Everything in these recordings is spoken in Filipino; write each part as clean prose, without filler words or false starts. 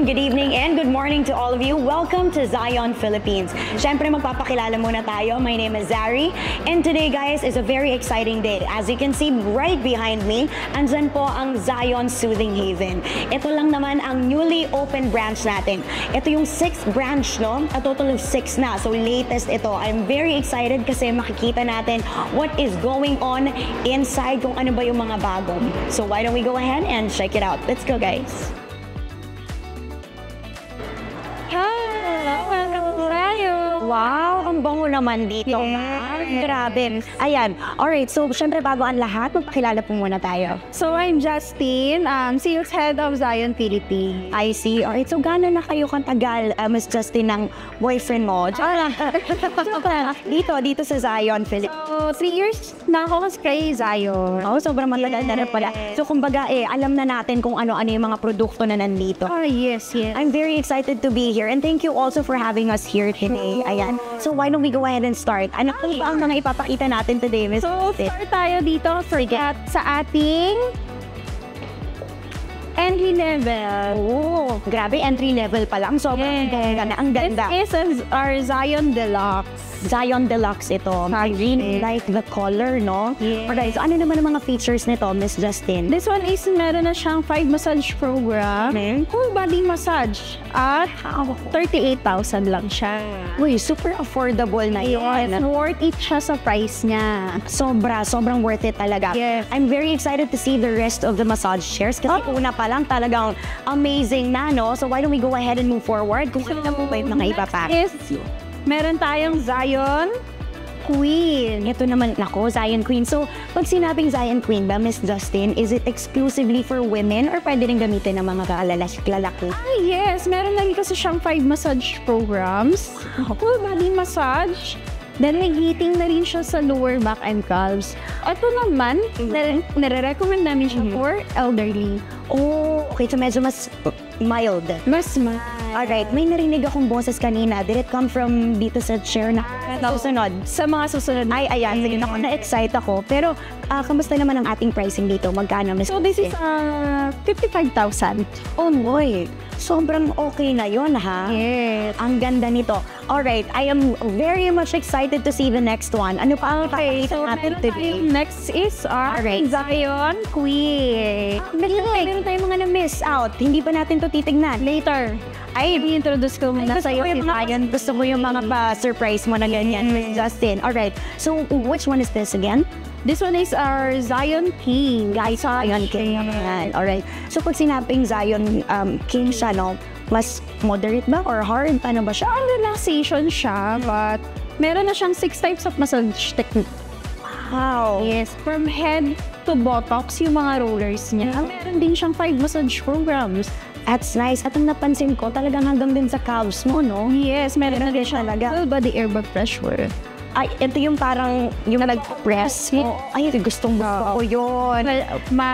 Good evening and good morning to all of you. Welcome to Zion Philippines. Siyempre magpapakilala muna tayo. My name is Zari and today guys is a very exciting day. As you can see right behind me, andyan po ang Zion Soothing Haven. Ito lang naman ang newly opened branch natin. Ito yung 6th branch, no? A total of 6 na. So latest ito. I'm very excited kasi makikita natin what is going on inside, kung ano ba yung mga bago. So why don't we go ahead and check it out. Let's go guys. Wow, ang bango naman dito. Yes. Grabe. Ayan. Alright, so syempre bago ang lahat, magpakilala po muna tayo. So I'm Justine, sales head of Zion Philippines. I see. Alright, so gano'n na kayo katagal, Miss Justine, ng boyfriend mo? Dito sa Zion Philippines. So 3 years na ako kay Zion. Oh, sobrang matagal na rin pala. So kumbaga alam na natin kung ano-ano yung mga produkto na nandito. Oh, yes. I'm very excited to be here and thank you also for having us here today. Ayan. So why don't we go ahead and start? Ano ba ang mga ipapakita natin today, Miss? So start tayo dito sa ating entry level. Oh, grabe, entry level pa lang. So, ang ganda. This is our Zion Deluxe. Zion Deluxe ito. I really like the color, no? Yes. Alright, so ano naman ang mga features nito, Miss Justine? This one is meron na siyang 5 massage program. Full body massage. At 38,000 lang siya. Uy, super affordable na yun. Yes, worth it siya sa price niya. Sobrang worth it talaga. Yes. I'm very excited to see the rest of the massage chairs kasi una pa lang talagang amazing na, no? So why don't we go ahead and move forward? Kung ano na po ba yung mga ipapak? Meron tayong Zion Queen. Ito naman, nako, Zion Queen. So, pag sinabing Zion Queen ba, Miss Justine, is it exclusively for women or pwede rin gamitin ng mga lalaki? Yes. Meron lang kasi siyang 5 massage programs. Full body massage. Then, may heating na rin siya sa lower back and calves. Ito naman, nare-recommend namin siya for elderly. Oh, okay. So, medyo mas mild. Mas mild. Alright, may narinig akong boses kanina. Did it come from dito sa chair na susunod? Sa mga susunod. Ay, ayan. Sige, na-excite ako. Pero, kamusta naman ang ating pricing dito? Magkano, Miss? So, this is 55,000. Oh, boy. Sobrang okay na yun, ha? Yes. Ang ganda nito. Alright, I am very much excited to see the next one. Ano pa ang pakita natin today? Next is our Zion Queen. Meron tayong mga na-miss out. Hindi pa natin to titignan. Later. Ay, i-introduce ko muna sa'yo si Zion. Gusto ko yung mga pa-surprise mo na ganyan, Miss Justine. Alright, so which one is this again? This one is our Zion King. Guys, Zion King. Alright. So pag sinabing Zion King siya, no? Mas moderate ba or hard? Paano ba siya? Relaxation siya, but meron na siyang 6 types of massage technique. Wow. Yes, from head to buttocks yung mga rollers niya. Meron din siyang 5 massage programs. That's nice. At ang napansin ko, talagang hanggang din sa calves mo, no? Yes, meron na din siya talaga. Full body airbag pressure. Ay, ito yung parang yung nag-press. Ay, gustong ko yun. Well,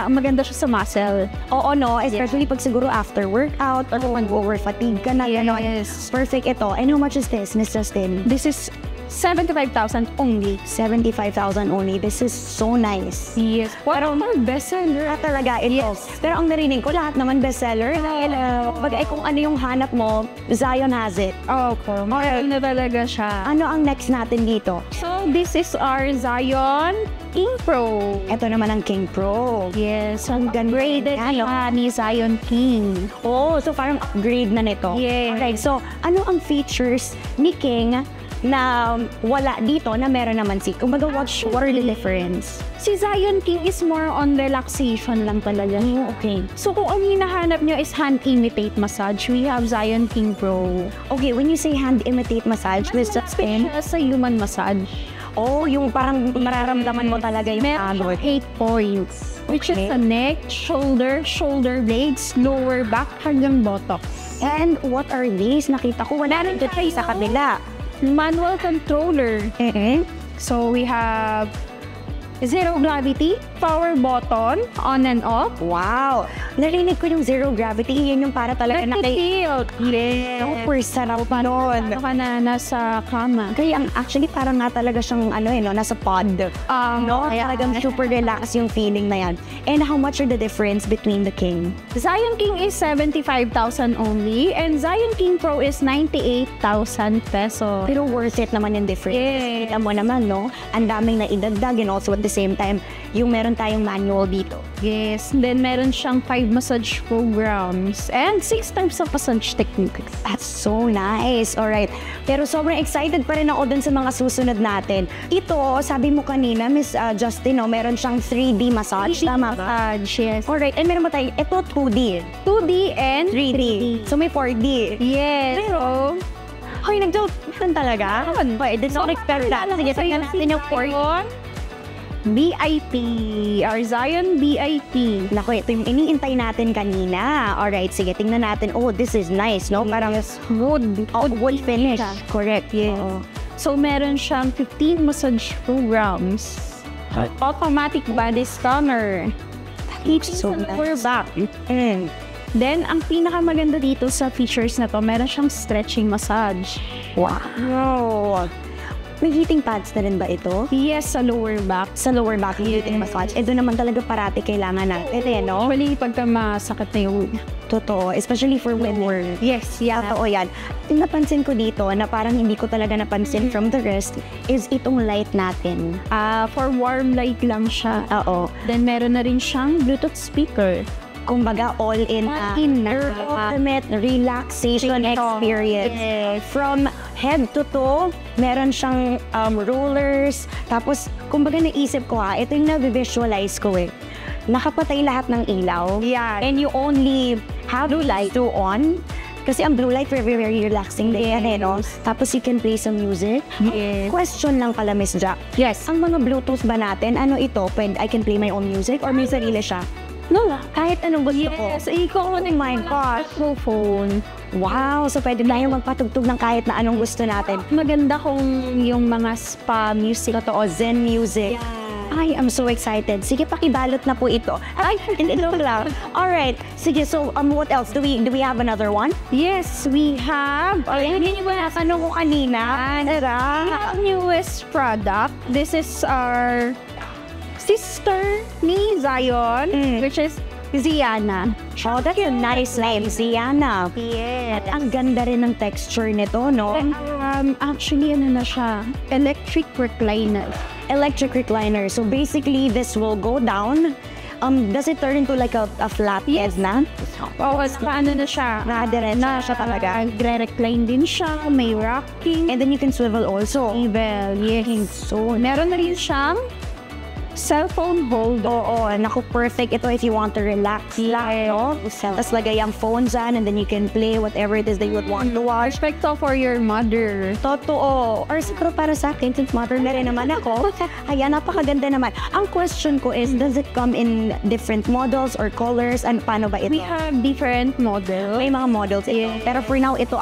maganda siya sa muscle. Oo, no? Especially pag siguro after workout or mag-over fatigue ka na. Yes. Perfect ito. And how much is this, Miss Justine? This is 75,000 only. 75,000 only. This is so nice. Yes. Pero bestseller talaga ito. Yes. Pero ang narinig ko, lahat naman bestseller. Dahil kung ano yung hanap mo, Zion has it. Okay. Mahal na talaga siya. Ano ang next natin dito? So, this is our Zion King Pro. Ito naman ang King Pro. Yes. Ang graded siya ni Zion King. Oh, so parang upgrade na nito. Yes. Okay, so ano ang features ni King na wala dito na meron naman si? Kumbaga, what are the difference? Si Zion King is more on relaxation lang talaga. Okay. So kung ang hinahanap nyo is hand imitate massage, we have Zion King Pro. Okay, when you say hand imitate massage, this is sa human massage. Oh, yung parang mararamdaman mo talaga yung meron 8 points. Which is the neck, shoulder blades, lower back, hanggang buttocks. And what are these? Nakita ko, wala rin dito sa kabila. Manual controller. So we have zero gravity, power button, on and off. Wow! Narinig ko yung zero gravity. Yan yung para talaga na Feel. Yes. super sarap nun. Ano ka na nasa kama. Kaya actually parang nga talaga siyang nasa pod. No? Kaya Talagang super relax yung feeling na yan. And how much are the difference between the King? Zion King is 75,000 only and Zion King Pro is 98,000 peso. Pero worth it naman yung difference. Yes. Kita mo naman, no? Ang daming naidagdag and also at the same time, yung meron tayong manual dito. Yes. Then meron siyang 5 massage programs and 6 types of massage techniques. That's so nice. Alright. Pero sobrang excited pa rin ako dun sa mga susunod natin. Ito, sabi mo kanina, Miss Justin, no, meron siyang 3D massage. Tama ba? Massage, yes. Alright. And meron ba tayo? Ito, 2D. 2D and 3D. So may 4D. Yes. Pero, hoy, nag-joke. Meron talaga? Pwede sa experiment. Sige, tingnan natin yung 4D. BIP, our Zion BIP. Naku, ito yung iniintay natin kanina. Alright, sige, tingnan natin. Oh, this is nice, no? Parang Wood. wood finish. Correct, Yes. So, meron siyang 15 massage programs. Automatic body scanner. So Lower nice. back. Then, ang pinakamaganda dito sa features na to, meron siyang stretching massage. Wow! May heating pads na rin ba ito? Yes, sa lower back. Sa lower back, yung heating massage. Eh, doon naman talaga parati kailangan natin, no? Actually, pagka masakit na yung... Totoo, especially for women. Yes, yeah. Totoo yan. Yung napansin ko dito, na parang hindi ko talaga napansin from the rest, is itong light natin. For warm light lang siya. Oo. Then, meron na rin siyang Bluetooth speaker. Kumbaga, all-in Inner ultimate relaxation experience. From head to toe, meron siyang rollers. Tapos, kumbaga naisip ko ito yung na-visualize ko eh. Nakapatay lahat ng ilaw. Yeah. And you only have blue light to on. Kasi ang blue light, very, very relaxing din yan, no? Tapos you can play some music. Yes. Question lang pala, Miss Jack. Yes. Ang mga Bluetooth ba natin, ano ito? I can play my own music or may sarili siya? No, Kahit anong gusto ko. yes. I-connect my phone. Wow! So, pwede na yung magpatugtog ng kahit na anong gusto natin. Maganda kung yung mga spa music. Totoo, Zen music. Ay, I'm so excited. Sige, pakibalot na po ito. Ay, hindi lang. Alright. Sige, so, what else? Do we have another one? Yes, we have. Hindi ba natanong ko kanina? Ang newest product. This is our sister ni Zion, which is Ziana. Oh, that's a nice name, Ziana. Yes. At ang ganda rin ng texture nito, no? Actually, ano na siya? Electric recliner. Electric recliner. So basically, this will go down. Does it turn into like a flat Yes. head na? Oo, paano na siya? Nadiretso na siya talaga. Nagre-recline din siya, may rocking. And then you can swivel also. Well, yes. So, Meron na rin siyang cellphone holder. oo, naku, perfect ito if you want to relax lang, no? Tapos lagay ang phone dyan and then you can play whatever it is that you would want to watch. Perfect to for your mother. Totoo. Or siguro para sa akin, since mother na rin naman ako, ayan, napakaganda naman. Ang question ko is, does it come in different models or colors? And paano ba ito? We have different models. May mga models ito. Pero for now, ito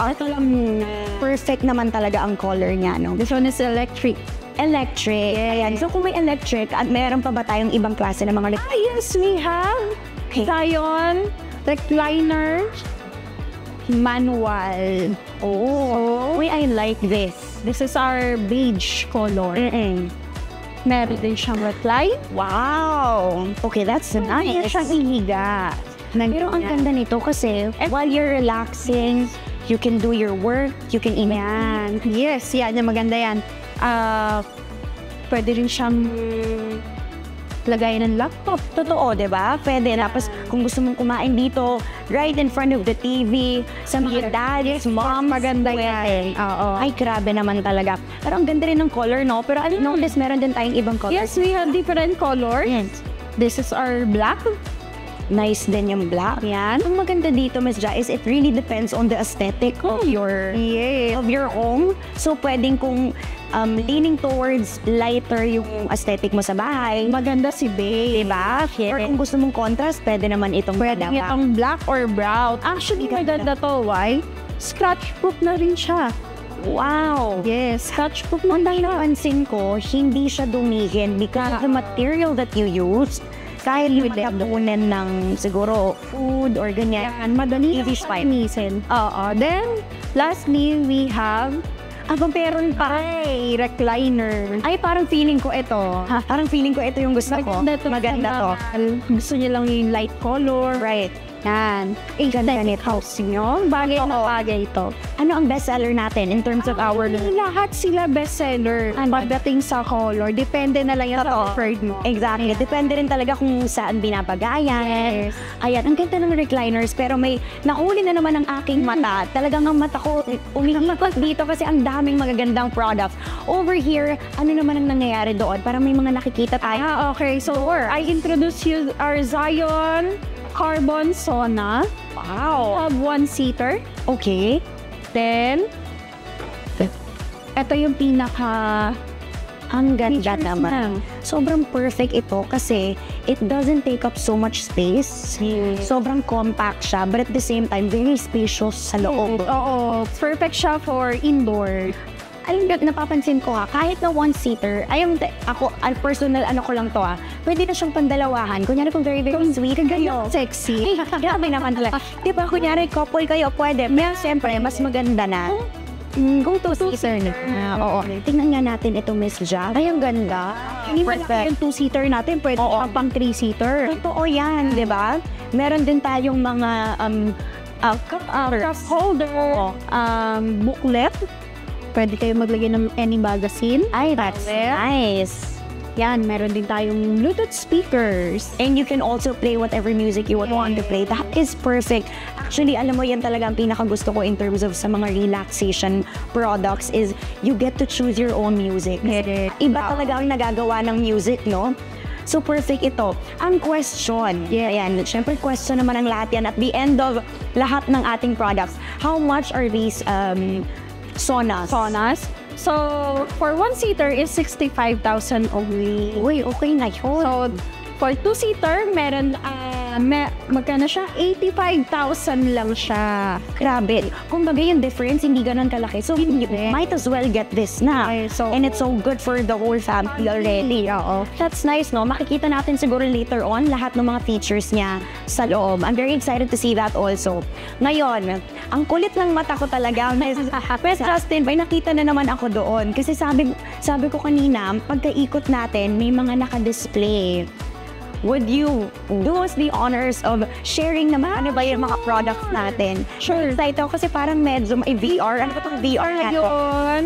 perfect naman talaga ang color niya, no? This one is electric. Electric. Ayan. So kung may electric, at meron pa ba tayong ibang klase ng mga Yes, we have Zion recliner manual. Oh. Uy, I like this. This is our beige color. Meron din siyang recline. Wow. Okay, that's nice. Meron siyang ihiga. Pero ang ganda nito kasi while you're relaxing, you can do your work, you can Yan. Yes, yan. Yung maganda yan. Pwede rin siyang lagayan ng laptop. Totoo, di ba? Pwede. Tapos kung gusto mong kumain dito, right in front of the TV, sa mga dads, moms, maganda pwede. yan. Oo. Ay, grabe naman talaga. Pero ang ganda rin ng color, no? Pero I notice meron din tayong ibang color. Yes, we have different colors. Yes. This is our black. Nice din yung black. Yan. Ang maganda dito, Ms. Ja, is it really depends on the aesthetic of your home. So, pwedeng kung leaning towards lighter yung aesthetic mo sa bahay. Maganda si Bae. Diba? Or kung gusto mong contrast, pwede naman itong Pwede itong black or brown. Actually, maganda to. Why? Scratch-proof na rin siya. Wow! Yes, scratch-proof Ang na siya. napansin ko, hindi siya dumihin because the material that you used kahit matabunan ng siguro food or ganyan. Yan, madali Easy siyang linisin. Oo. Then, lastly, we have Meron pa. recliner. Ay, parang feeling ko ito. Parang feeling ko ito yung gusto ko. Maganda to. Gusto niyo lang yung light color. Right. Yan. Ganda nito. House nyo. Bagay na bagay ito. Ano ang bestseller natin in terms of our... Lahat sila bestseller. Pagdating sa color, depende na lang yung sa preferred mo. Exactly. Depende rin talaga kung saan binabagayan. Yes. Ayan, ang ganda ng recliners. Pero may nahuli na naman ang aking mata. Talagang ang mata ko umiikot dito kasi ang daming magagandang products. Over here, ano naman ang nangyayari doon? Parang may mga nakikita tayo. Okay. So, I introduce you our Zion Carbon Sauna. Wow. Have one-seater. Okay. Then, ito yung pinaka... Ang ganda features naman. na. Sobrang perfect ito kasi it doesn't take up so much space. Sobrang compact siya, but at the same time, very spacious sa loob. Oo. Perfect siya for indoor. Alam mo, napapansin ko kahit na one-seater, ako, personal ko lang to pwede na siyang pandalawahan. Kunyari kung very, very sweet kayo. Sexy. Grabe naman talaga. Diba, kunyari couple kayo, pwede. Pero siyempre, mas maganda na. Kung two-seater na. Oo. Tingnan nga natin ito, Miss Jack. Ay, ang ganda. Hindi mo yung two-seater natin, pwede pang three-seater. Totoo yan, di ba? Meron din tayong mga cup holder, booklet. Pwede kayo maglagay ng any magazine. Ay, that's nice. Yan, meron din tayong Bluetooth speakers. And you can also play whatever music you want to play. That is perfect. Actually, alam mo, yan talaga ang pinakagusto ko in terms of sa mga relaxation products is you get to choose your own music. Iba talaga ang nagagawa ng music, no? So, perfect ito. Ang question, ayan, syempre question naman ang lahat yan. At the end of lahat ng ating products, how much are these saunas? So, for one-seater is 65,000 only. Uy, okay na yun. So, for two-seater, meron, magkano siya? 85,000 lang siya. Grabe. Kumbaga yung difference, hindi ganun kalaki. So, you might as well get this na. And it's so good for the whole family already. That's nice, no? Makikita natin siguro later on lahat ng mga features niya sa loob. I'm very excited to see that also. Ngayon, ang kulit ng mata ko talaga. Miss Justin, may nakita na naman ako doon. Kasi sabi ko kanina, pagkaikot natin, may mga naka-display. Would you do us the honors of sharing naman ano ba yung mga products natin? Sure. Excited ako kasi parang medyo may VR. Ano ba itong VR na to? Yun,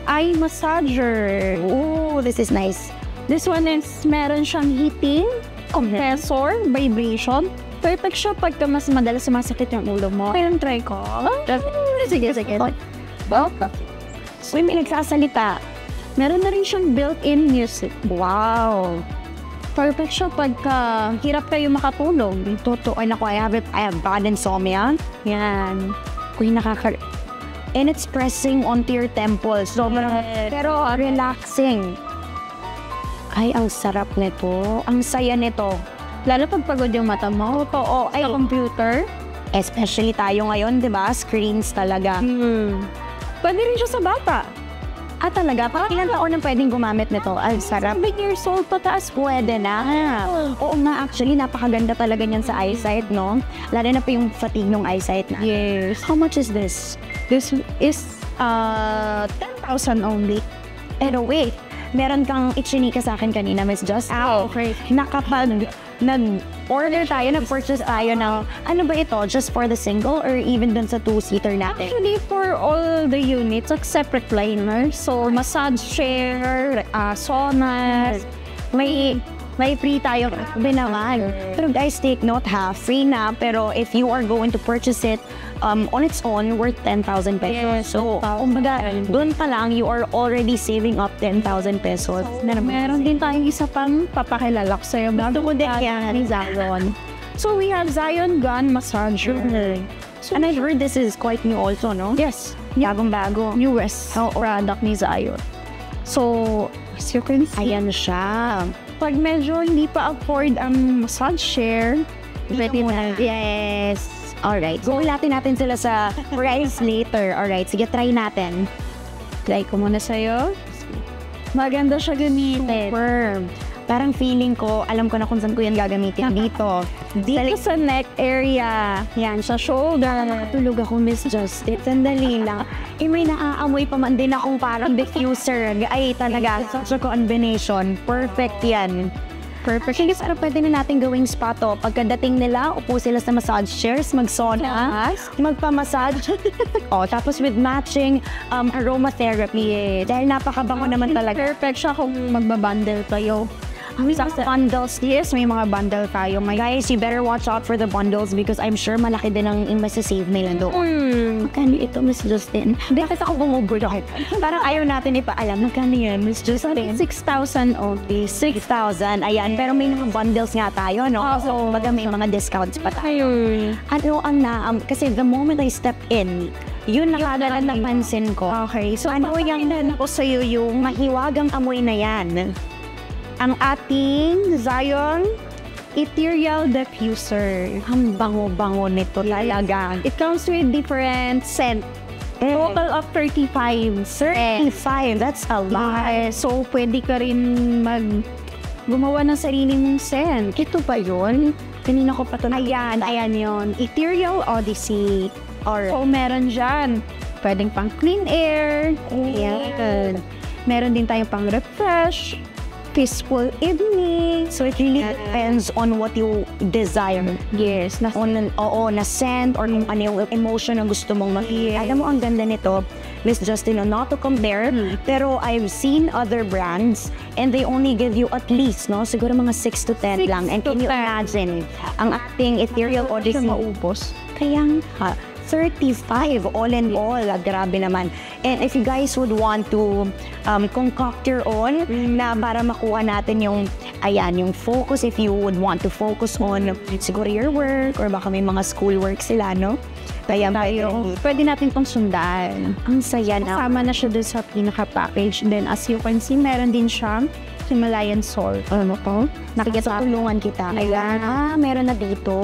eye massager. Oh, this is nice. This one is, meron siyang heating, compressor, vibration. Perfect siya pagka mas madalas sumasakit yung ulo mo. Kaya try ko. Sige. Uy, may nagsasalita. Meron na rin siyang built-in music. Wow. Perfect siya pagka hirap kayo makatulog. Totoo. Ay, naku, I have bad insomnia. Yan. Uy, and it's pressing onto your temples. Pero relaxing. Ay, ang sarap nito. Ang saya nito. Lalo pag pagod yung mata mo. Totoo. Ay, Computer. Especially tayo ngayon, di ba? Screens talaga. Pwede rin siya sa bata. Talaga? Parang ilang taon nang pwedeng gumamit nito? Ay, sarap. 7 years old pataas. Pwede na. Oo nga, actually, napakaganda talaga niyan sa eyesight, no? Lalo na pa yung fatigue ng eyesight na. Yes. How much is this? This is 10,000 only. Pero wait, meron kang ichinika sa akin kanina, Miss Just. Okay. Nag-order tayo, nag-purchase tayo ng, ano ba ito? Just for the single or even dun sa two-seater natin? Actually, for all the units, except recliner. So, massage chair, saunas, may free tayo binawan. Pero guys, take note free na, pero if you are going to purchase it on its own, worth 10,000 pesos. So, kumbaga, doon pa lang, you are already saving up 10,000 pesos. Meron din tayong isa pang papakilala ko sa'yo. Gusto ko din yan, Zion. So, we have Zion Gun Massager. And I heard this is quite new also, no? Yes. Bagong-bago. Newest product ni Zion. So, as you can see, ayan siya. Pag medyo hindi pa afford ang massage chair, pwede na. Yes. Alright. Go natin sila sa price later. Alright. Sige, try natin. Try ko muna sa'yo. Maganda siya gamitin. Super. Parang feeling ko, alam ko na kung saan ko yan gagamitin. Dito. Dito sa neck area. Yan, sa shoulder. Tulog ako, Miss Justin. Sandali lang. May naaamoy pa man din akong parang diffuser. Ay, talaga. Such a combination. Perfect yan. Perfect. Kasi ano pwede na natin gawing spa to. Pagkadating nila, upo sila sa massage chairs, mag-sauna, magpa-massage. Tapos with matching aromatherapy. Dahil napakabango naman talaga. Perfect siya kung magbabundle kayo. Sa bundles, yes, may mga bundle tayo. My guys, you better watch out for the bundles because I'm sure malaki din ang masasave nila doon. Magkano ito, Miss Justin? Bakit ako bumugulo? Parang ayaw natin ipaalam. Magkano yan, Miss Justin? 6,000 only. 6,000. Ayan, pero may mga bundles nga tayo, no? So, baga may mga discounts pa tayo. Ano ang kasi the moment I step in, yun nakagalan napansin ko. Okay, so ano yung ko sa'yo yung mahiwagang amoy na yan? Ang ating Zion Ethereal Diffuser. Ang bango-bango nito talaga. It comes with different scent. Total of 35. 35, that's a lot. So, pwede ka rin gumawa ng sarili mong scent. Ito ba yun? Kanina ko pa ito. Ayan yun. Ethereal Odyssey. Alright. So, meron dyan. Pwedeng pang clean air. Ayan. Meron din tayong pang refresh. Peaceful evening. So it really depends on what you desire. Yes. Na scent or kung ano yung emotion na gusto mong makita. Alam mo, ang ganda nito, Miss Justin, not to compare, pero I've seen other brands and they only give you at least, no? Siguro mga 6 to 10 lang. And can you imagine, ang ating Ethereal Odyssey maubos. Kaya nga, 35 all in all. Grabe naman. And if you guys would want to concoct your own na para makuha natin yung focus, if you would want to focus on siguro your work or baka may mga school work sila, no? Kaya pwede natin itong sundan. Ang saya na. Kasama na siya dun sa pinaka-package. Then as you can see, meron din siyang Himalayan salt. Ano to? Nakikitulungan kita. Ayan. Meron na dito.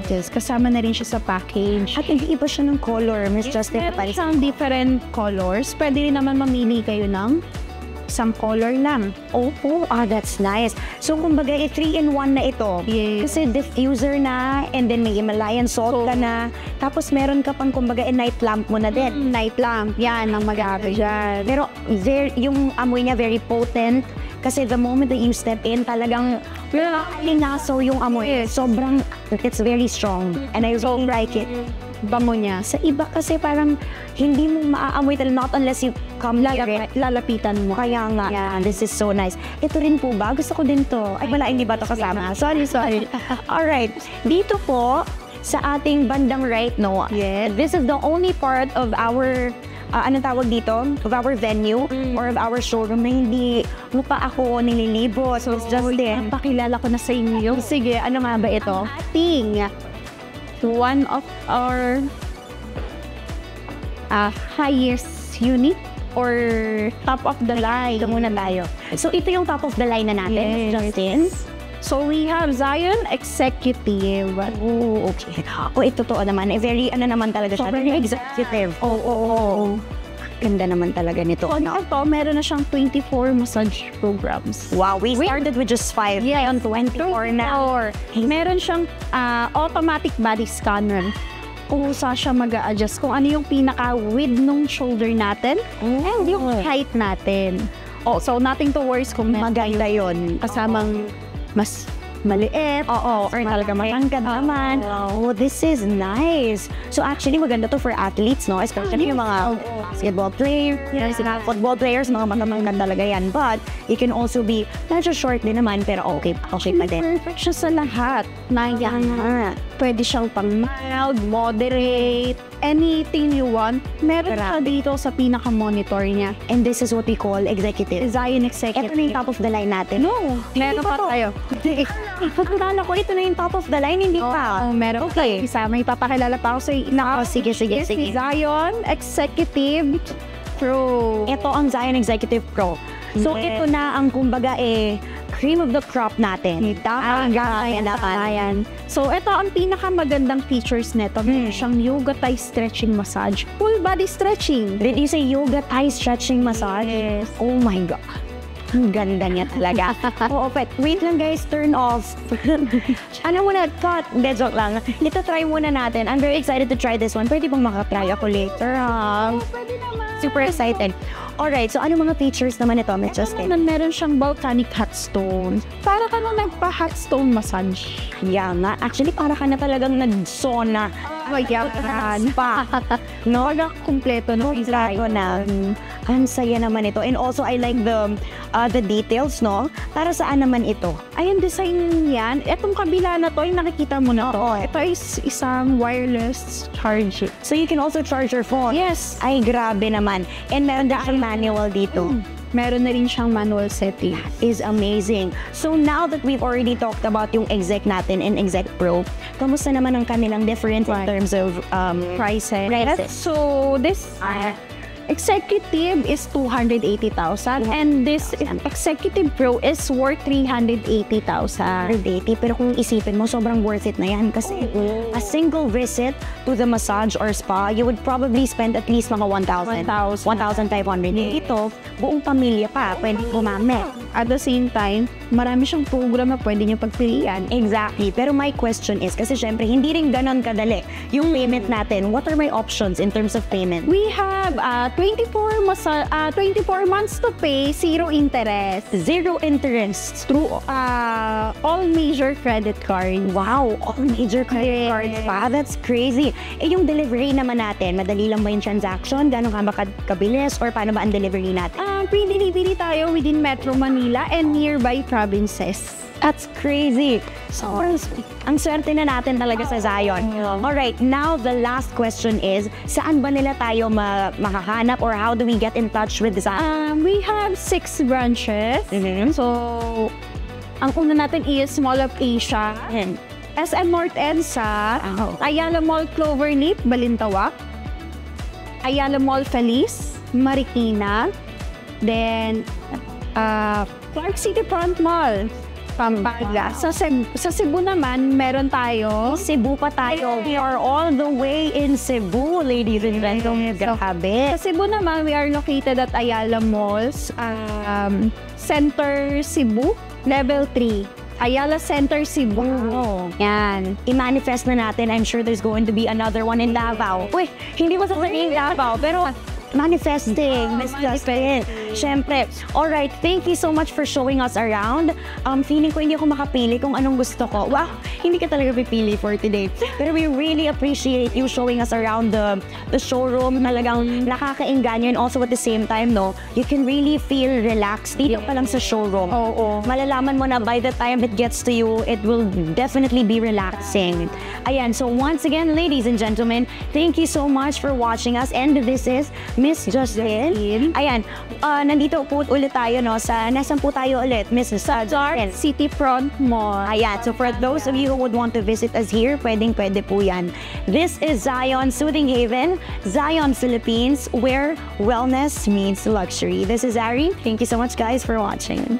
Yes, kasama na rin siya sa package. At iba siya ng color, Miss Justin. Meron siyang different colors. Pwede rin naman mamili kayo ng isang color lang. That's nice. So, kumbaga, 3-in-1 na ito. Yes. Kasi diffuser na, and then may Himalayan salt ka na. Tapos, meron ka pang, kumbaga, night lamp mo na din. Night lamp. Yan, ang mag-aabi dyan. Pero, yung amoy niya very potent. Kasi the moment that you step in, talagang linaso yung amoy. Sobrang, it's very strong. And I really like it. Bango niya. Sa iba kasi parang hindi mo maaamoy talaga, not unless you come lalapitan mo. Kaya nga, this is so nice. Ito rin po ba? Gusto ko din to. Ay, wala, hindi ba to kasama? Sorry. Alright. Dito po, sa ating bandang right, no? Yes. This is the only part of our anong tawag dito? Of our venue or of our showroom na hindi mo pa ako nililibot. So, it's just there. Pakilala ko na sa inyo. Sige, ano nga ba ito? Ating one of our highest unit or top of the line. Ito muna tayo. So, ito yung top of the line na natin, Justin. So, we have Zion Executive. Okay. Ito to naman. Very, naman talaga siya. Very executive. Ganda naman talaga nito. So, ito, meron na siyang 24 massage programs. Wow, we started with just 5. Yeah, on 24 na. Meron siyang automatic body scanner. Kung saan siya mag-a-adjust. Kung ano yung pinaka-width ng shoulder natin and yung height natin. So nothing to worry kung maganda yun. Kasamang mas maliit. Or talaga matangkad naman. This is nice. So actually, maganda to for athletes, no? Especially yung mga basketball players, football players, mga talaga yan. But it can also be, medyo short din naman, pero okay pa din. Perfect siya sa lahat. Pwede siyang pang mild, moderate, anything you want. Meron siya dito sa pinaka-monitor niya. And this is what we call executive. Zion Executive. Ito na yung top of the line natin. No, meron pa tayo. Pagkakala ko, ito na yung top of the line, hindi pa. Meron pa. Isa, may papakilala pa ako sa Sige. Zion Executive Pro. Ito ang Zion Executive Pro. So, ito na ang kumbaga cream of the crop natin. Ayan. So, ito ang pinakamagandang features nito. Meron siyang yoga Thai stretching massage. Full body stretching. Did you say yoga Thai stretching massage? Yes. Oh my God. Ang ganda niya talaga. Oo, but wait lang guys, turn off. Ano muna, cut. Hindi, joke lang. Ito try muna natin. I'm very excited to try this one. Pwede bang makatry ako later, ha? Pwede naman. Super excited. Alright, so ano mga features naman ito, Miss Justin? Meron siyang volcanic hot stone. Para ka nung nagpa-hot stone massage. Yeah nga. Actually, para ka na talagang nag-sauna. Magyakaran pa. No? Pag kumpleto no? Exacto na. Ang saya naman ito. And also, I like the details, no? Para saan naman ito? Ay, ang design yan. Itong kabila na to, yung nakikita mo na to. Oo. Ito is isang wireless charge. So, you can also charge your phone. Yes. Ay, grabe naman. And meron din siyang manual dito. Meron na rin siyang manual setting. Is amazing. So now that we've already talked about yung Exec natin and Exec Pro, kamusta naman ang kanilang difference in Right. terms of Prices. prices? So, this executive is 280,000 and this executive pro is worth 380,000. 180, pero kung isipin mo, sobrang worth it na yan kasi a single visit to the massage or spa, you would probably spend at least mga 1,000. 1,500. Ito, buong pamilya pa, pwede gumamit. At the same time, marami siyang program na pwede niyo pagpilian. Exactly. Pero my question is, kasi syempre, hindi rin ganon kadali yung payment natin. What are my options in terms of payment? We have 24 months to pay, zero interest. Zero interest. Through all major credit cards. Wow, all major credit cards pa. That's crazy. Eh, yung delivery naman natin, madali lang ba yung transaction? Gano'n ka ba kabilis? Or paano ba ang delivery natin? Pre-delivery tayo within Metro Manila and nearby provinces. That's crazy. So, ang swerte na natin talaga sa Zion. Alright, now the last question is, saan ba nila tayo makahanap or how do we get in touch with Zion? We have 6 branches. So, ang una natin is Mall of Asia, SM North EDSA, Ayala Mall Cloverleaf, Balintawak, Ayala Mall Feliz, Marikina, then Clark City Front Mall, Pampanga. Sa Cebu naman, meron tayo. Cebu pa tayo. We are all the way in Cebu, ladies and gentlemen. Grabe. Sa Cebu naman, we are located at Ayala Malls, Center Cebu, Level 3. Ayala Center Cebu. Yan. I-manifest na natin. I'm sure there's going to be another one in Davao. Uy, hindi mo sasabihin Davao, pero manifesting, Miss Justin. Siyempre. Alright, thank you so much for showing us around. Feeling ko hindi ako makapili kung anong gusto ko. Wow, hindi ka talaga pipili for today. Pero we really appreciate you showing us around the showroom. Talagang nakakainganyo and also at the same time, no, you can really feel relaxed dito pa lang sa showroom. Oo. Malalaman mo na by the time it gets to you, it will definitely be relaxing. Ayan, so once again, ladies and gentlemen, thank you so much for watching us. And this is Miss Justin. Ayan, nandito po ulit tayo, no, nasan po tayo ulit? Miss Dark City Front Mall. Ayan, so for those of you who would want to visit us here, pwede po yan. This is Zion Soothing Haven, Zion Philippines, where wellness meets luxury. This is Ari. Thank you so much, guys, for watching.